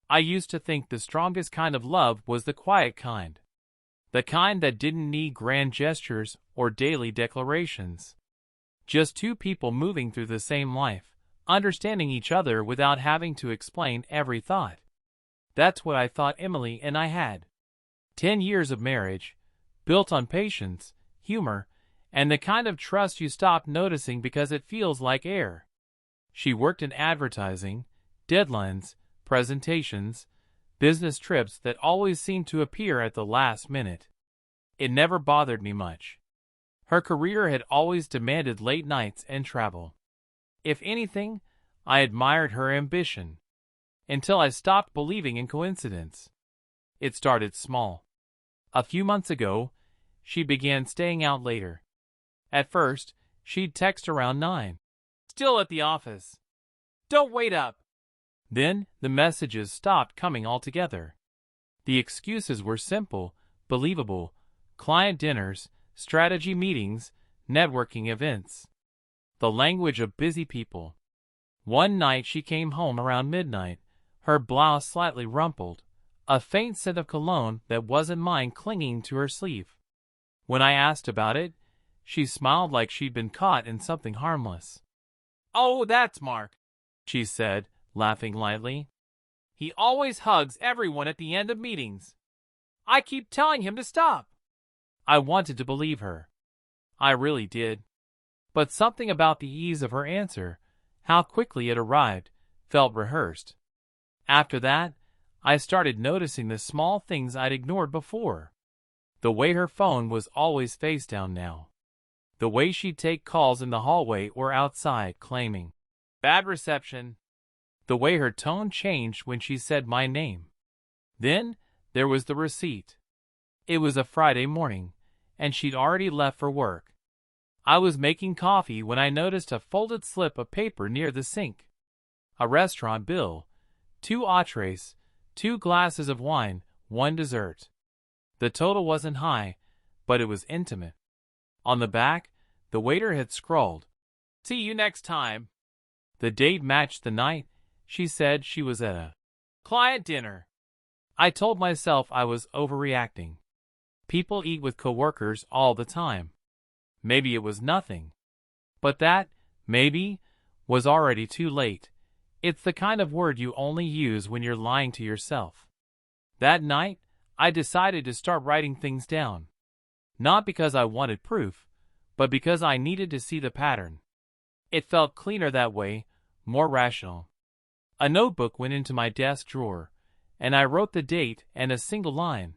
I used to think the strongest kind of love was the quiet kind. The kind that didn't need grand gestures or daily declarations. Just two people moving through the same life, understanding each other without having to explain every thought. That's what I thought Emily and I had. 10 years of marriage, built on patience, humor, and the kind of trust you stop noticing because it feels like air. She worked in advertising, deadlines, presentations, business trips that always seemed to appear at the last minute. It never bothered me much. Her career had always demanded late nights and travel. If anything, I admired her ambition. Until I stopped believing in coincidence. It started small. A few months ago, she began staying out later. At first, she'd text around 9. Still at the office. Don't wait up. Then, the messages stopped coming altogether. The excuses were simple, believable: client dinners, strategy meetings, networking events. The language of busy people. One night she came home around midnight, her blouse slightly rumpled, a faint scent of cologne that wasn't mine clinging to her sleeve. When I asked about it, she smiled like she'd been caught in something harmless. "Oh, that's Mark," she said, laughing lightly. "He always hugs everyone at the end of meetings. I keep telling him to stop." I wanted to believe her. I really did. But something about the ease of her answer, how quickly it arrived, felt rehearsed. After that, I started noticing the small things I'd ignored before. The way her phone was always face down now. The way she'd take calls in the hallway or outside claiming bad reception. The way her tone changed when she said my name. Then, there was the receipt. It was a Friday morning, and she'd already left for work. I was making coffee when I noticed a folded slip of paper near the sink. A restaurant bill, 2 entrees, 2 glasses of wine, 1 dessert. The total wasn't high, but it was intimate. On the back, the waiter had scrawled, "See you next time." The date matched the night. She said she was at a client dinner. I told myself I was overreacting. People eat with coworkers all the time. Maybe it was nothing. But that, maybe, was already too late. It's the kind of word you only use when you're lying to yourself. That night, I decided to start writing things down. Not because I wanted proof, but because I needed to see the pattern. It felt cleaner that way, more rational. A notebook went into my desk drawer, and I wrote the date and a single line.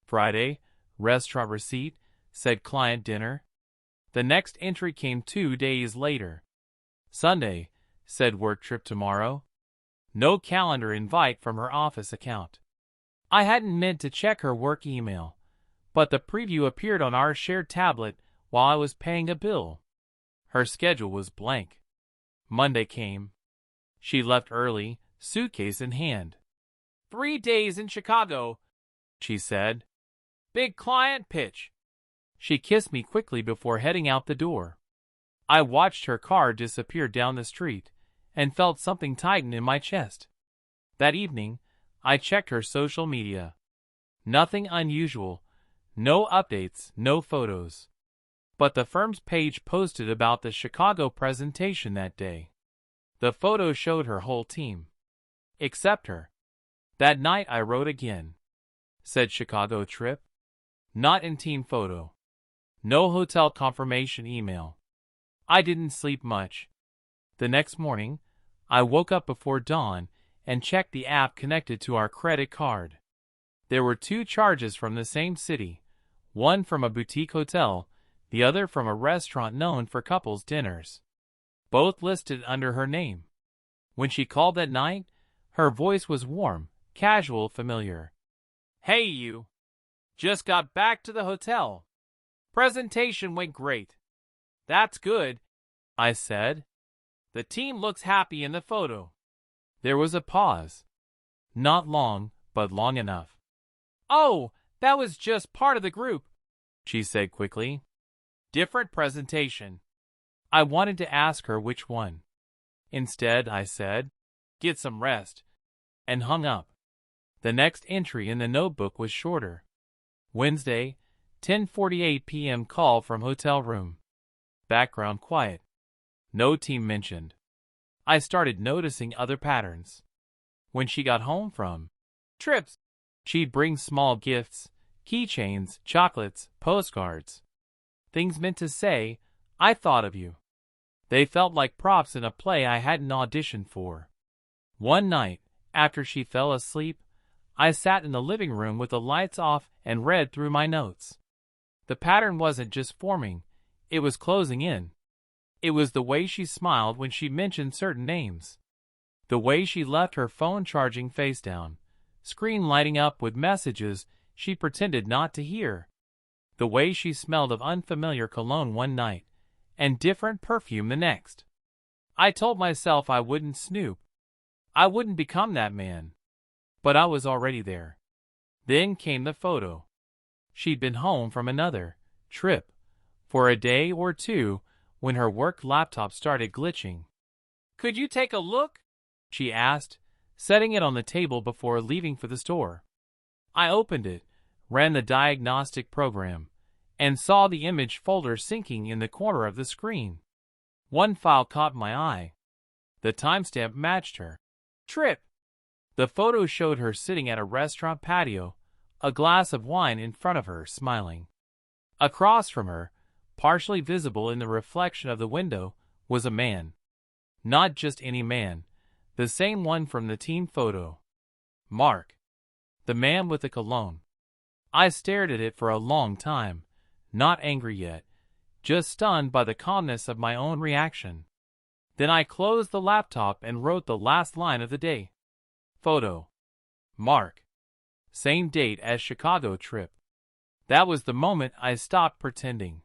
Friday, restaurant receipt, said client dinner. The next entry came 2 days later. Sunday, said work trip tomorrow. No calendar invite from her office account. I hadn't meant to check her work email, but the preview appeared on our shared tablet while I was paying a bill. Her schedule was blank. Monday came. She left early, suitcase in hand. 3 days in Chicago, she said. Big client pitch. She kissed me quickly before heading out the door. I watched her car disappear down the street and felt something tighten in my chest. That evening, I checked her social media. Nothing unusual, no updates, no photos. But the firm's page posted about the Chicago presentation that day. The photo showed her whole team. Except her. That night I wrote again. Said Chicago trip. Not in team photo. No hotel confirmation email. I didn't sleep much. The next morning, I woke up before dawn and checked the app connected to our credit card. There were 2 charges from the same city, one from a boutique hotel, the other from a restaurant known for couples dinners. Both listed under her name. When she called that night, her voice was warm, casual, familiar. "Hey you! Just got back to the hotel. Presentation went great." "That's good," I said. "The team looks happy in the photo." There was a pause. Not long, but long enough. "Oh, that was just part of the group," she said quickly. "Different presentation." I wanted to ask her which one. Instead, I said, "Get some rest," and hung up. The next entry in the notebook was shorter. Wednesday, 10:48 p.m. Call from hotel room. Background quiet. No team mentioned. I started noticing other patterns. When she got home from trips, she'd bring small gifts, keychains, chocolates, postcards. Things meant to say, "I thought of you." They felt like props in a play I hadn't auditioned for. One night, after she fell asleep, I sat in the living room with the lights off and read through my notes. The pattern wasn't just forming, it was closing in. It was the way she smiled when she mentioned certain names. The way she left her phone charging face down, screen lighting up with messages she pretended not to hear. The way she smelled of unfamiliar cologne one night and different perfume the next. I told myself I wouldn't snoop. I wouldn't become that man. But I was already there. Then came the photo. She'd been home from another trip for a day or two when her work laptop started glitching. "Could you take a look?" she asked, setting it on the table before leaving for the store. I opened it, ran the diagnostic program, and saw the image folder sinking in the corner of the screen. One file caught my eye. The timestamp matched her trip. The photo showed her sitting at a restaurant patio, a glass of wine in front of her, smiling. Across from her, partially visible in the reflection of the window, was a man. Not just any man, the same one from the team photo. Mark. The man with the cologne. I stared at it for a long time, not angry yet, just stunned by the calmness of my own reaction. Then I closed the laptop and wrote the last line of the day. Photo. Mark. Same date as Chicago trip. That was the moment I stopped pretending.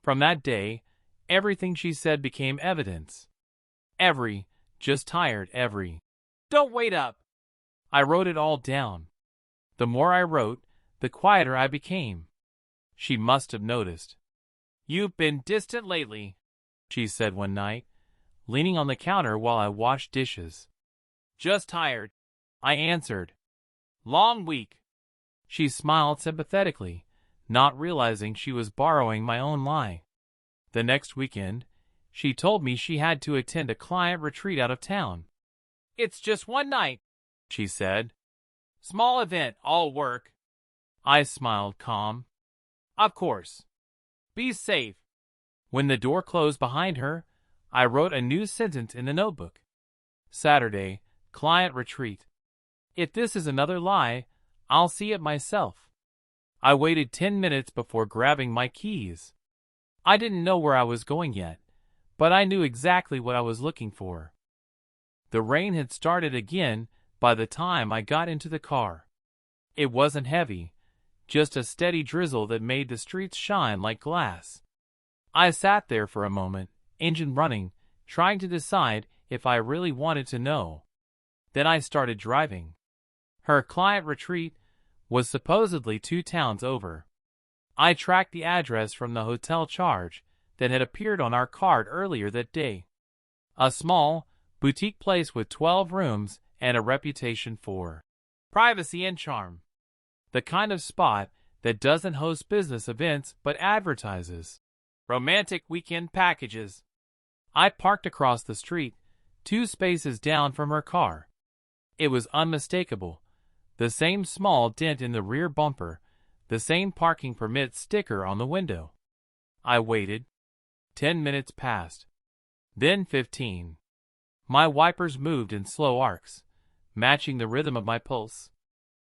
From that day, everything she said became evidence. Just tired, don't wait up. I wrote it all down. The more I wrote, the quieter I became. She must have noticed. "You've been distant lately," she said one night, leaning on the counter while I washed dishes. "Just tired," I answered. "Long week." She smiled sympathetically, not realizing she was borrowing my own lie. The next weekend, she told me she had to attend a client retreat out of town. "It's just one night," she said. "Small event, all work." I smiled, calm. "Of course. Be safe." When the door closed behind her, I wrote a new sentence in the notebook. Saturday, client retreat. If this is another lie, I'll see it myself. I waited 10 minutes before grabbing my keys. I didn't know where I was going yet, but I knew exactly what I was looking for. The rain had started again by the time I got into the car. It wasn't heavy, just a steady drizzle that made the streets shine like glass. I sat there for a moment, engine running, trying to decide if I really wanted to know. Then I started driving. Her client retreat was supposedly 2 towns over. I tracked the address from the hotel charge that had appeared on our card earlier that day. A small, boutique place with 12 rooms and a reputation for privacy and charm. The kind of spot that doesn't host business events but advertises romantic weekend packages. I parked across the street, 2 spaces down from her car. It was unmistakable. The same small dent in the rear bumper, the same parking permit sticker on the window. I waited. 10 minutes passed. Then 15. My wipers moved in slow arcs, matching the rhythm of my pulse.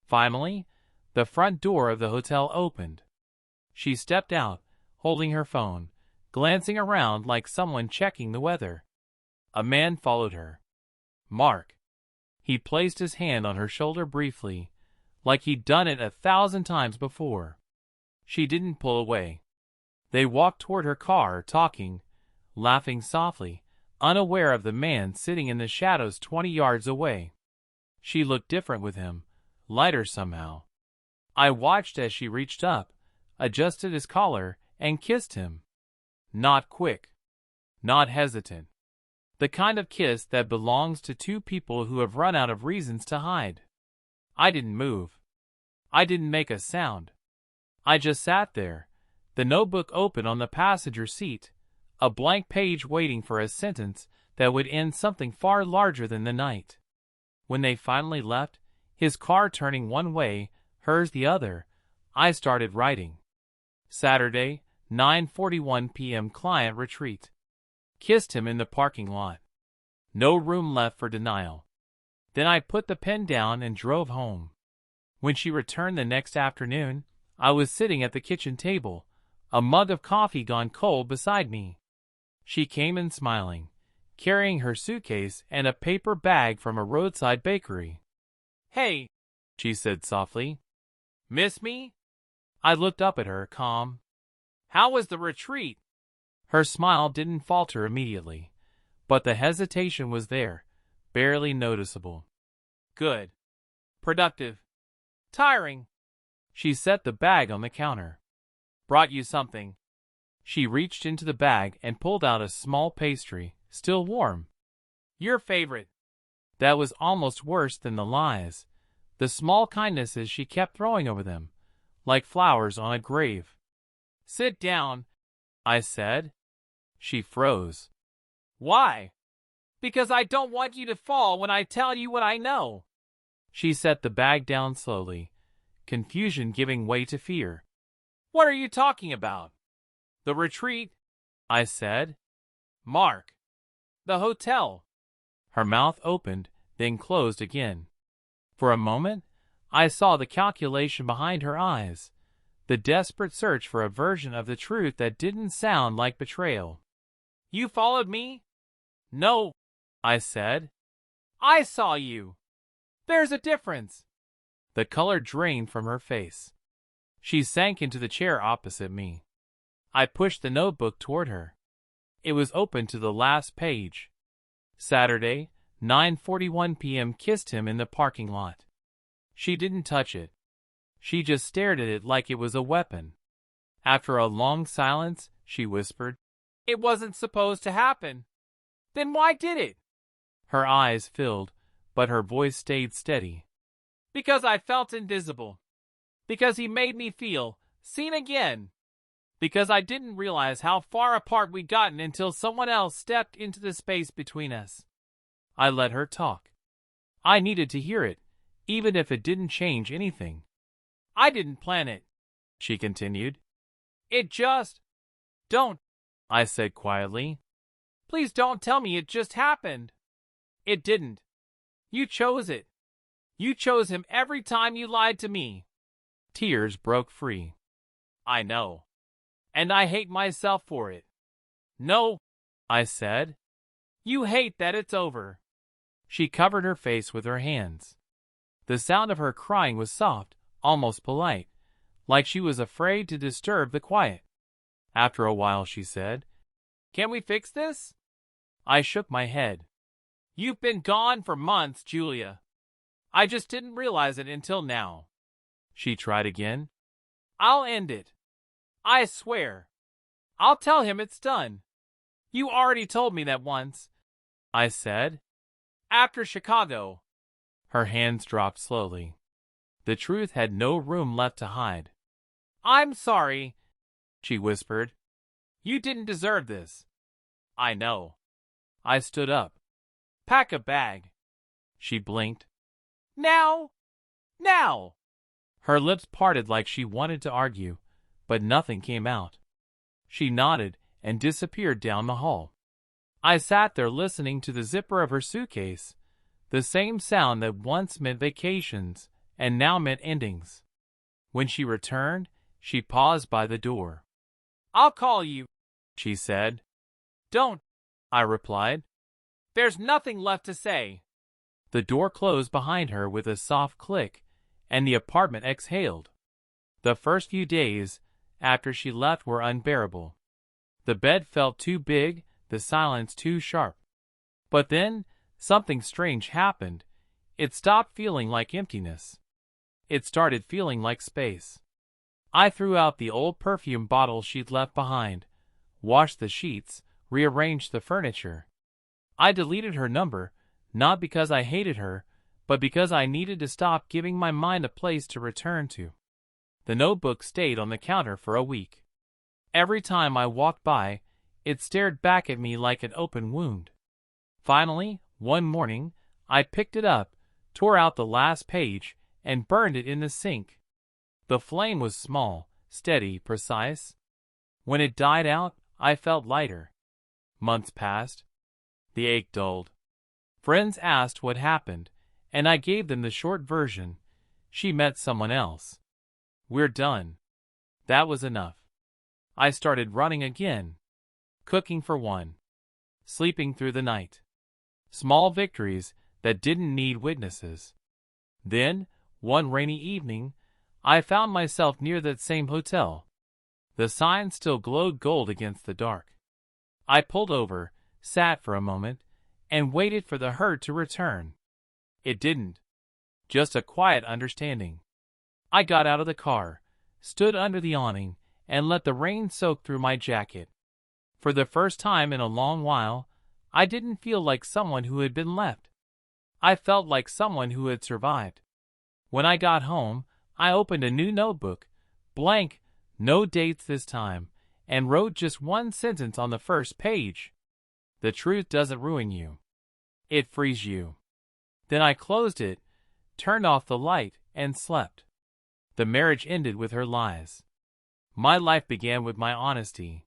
Finally, the front door of the hotel opened. She stepped out, holding her phone, glancing around like someone checking the weather. A man followed her. Mark. He placed his hand on her shoulder briefly, like he'd done it 1,000 times before. She didn't pull away. They walked toward her car, talking, laughing softly, unaware of the man sitting in the shadows 20 yards away. She looked different with him, lighter somehow. I watched as she reached up, adjusted his collar, and kissed him. Not quick. Not hesitant. The kind of kiss that belongs to 2 people who have run out of reasons to hide. I didn't move. I didn't make a sound. I just sat there, the notebook open on the passenger seat, a blank page waiting for a sentence that would end something far larger than the night. When they finally left, his car turning one way, hers the other, I started writing. Saturday, 9:41 p.m. Client retreat. Kissed him in the parking lot. No room left for denial. Then I put the pen down and drove home. When she returned the next afternoon, I was sitting at the kitchen table, a mug of coffee gone cold beside me. She came in smiling, carrying her suitcase and a paper bag from a roadside bakery. "Hey," she said softly. "Miss me?" I looked up at her, calm. "How was the retreat?" Her smile didn't falter immediately, but the hesitation was there, barely noticeable. "Good. Productive. Tiring." She set the bag on the counter. "Brought you something." She reached into the bag and pulled out a small pastry, still warm. "Your favorite." That was almost worse than the lies, the small kindnesses she kept throwing over them, like flowers on a grave. "Sit down," I said. She froze. "Why?" "Because I don't want you to fall when I tell you what I know." She set the bag down slowly, confusion giving way to fear. "What are you talking about?" "The retreat," I said. "Mark." "The hotel." Her mouth opened, then closed again. For a moment, I saw the calculation behind her eyes, the desperate search for a version of the truth that didn't sound like betrayal. "You followed me?" "No," I said. "I saw you. There's a difference." The color drained from her face. She sank into the chair opposite me. I pushed the notebook toward her. It was open to the last page. Saturday, 9:41 p.m. Kissed him in the parking lot. She didn't touch it. She just stared at it like it was a weapon. After a long silence, she whispered, "It wasn't supposed to happen." "Then why did it?" Her eyes filled, but her voice stayed steady. "Because I felt invisible. Because he made me feel seen again. Because I didn't realize how far apart we'd gotten until someone else stepped into the space between us." I let her talk. I needed to hear it, even if it didn't change anything. "I didn't plan it," she continued. "It just—" "Don't," I said quietly. "Please don't tell me it just happened." "It didn't. You chose it. You chose him every time you lied to me." Tears broke free. "I know. And I hate myself for it." "No," I said. "You hate that it's over." She covered her face with her hands. The sound of her crying was soft, almost polite, like she was afraid to disturb the quiet. After a while she said, "Can we fix this?" I shook my head. "You've been gone for months, Julia. I just didn't realize it until now." She tried again. "I'll end it. I swear. I'll tell him it's done. You already told me that once," I said. "After Chicago." Her hands dropped slowly. The truth had no room left to hide. "I'm sorry," she whispered. "You didn't deserve this." "I know." I stood up. "Pack a bag." She blinked. "Now? Now!" Her lips parted like she wanted to argue, but nothing came out. She nodded and disappeared down the hall. I sat there listening to the zipper of her suitcase, the same sound that once meant vacations and now meant endings. When she returned, she paused by the door. "I'll call you," she said. "Don't," I replied. "There's nothing left to say." The door closed behind her with a soft click, and the apartment exhaled. The first few days after she left were unbearable. The bed felt too big, the silence too sharp. But then, something strange happened. It stopped feeling like emptiness. It started feeling like space. I threw out the old perfume bottle she'd left behind, washed the sheets, rearranged the furniture. I deleted her number, not because I hated her, but because I needed to stop giving my mind a place to return to. The notebook stayed on the counter for a week. Every time I walked by, it stared back at me like an open wound. Finally, one morning, I picked it up, tore out the last page, and burned it in the sink. The flame was small, steady, precise. When it died out, I felt lighter. Months passed. The ache dulled. Friends asked what happened, and I gave them the short version. She met someone else. We're done. That was enough. I started running again. Cooking for one. Sleeping through the night. Small victories that didn't need witnesses. Then, one rainy evening, I found myself near that same hotel. The sign still glowed gold against the dark. I pulled over, sat for a moment, and waited for the hurt to return. It didn't. Just a quiet understanding. I got out of the car, stood under the awning, and let the rain soak through my jacket. For the first time in a long while, I didn't feel like someone who had been left. I felt like someone who had survived. When I got home, I opened a new notebook, blank, no dates this time, and wrote just one sentence on the first page. The truth doesn't ruin you. It frees you. Then I closed it, turned off the light, and slept. The marriage ended with her lies. My life began with my honesty.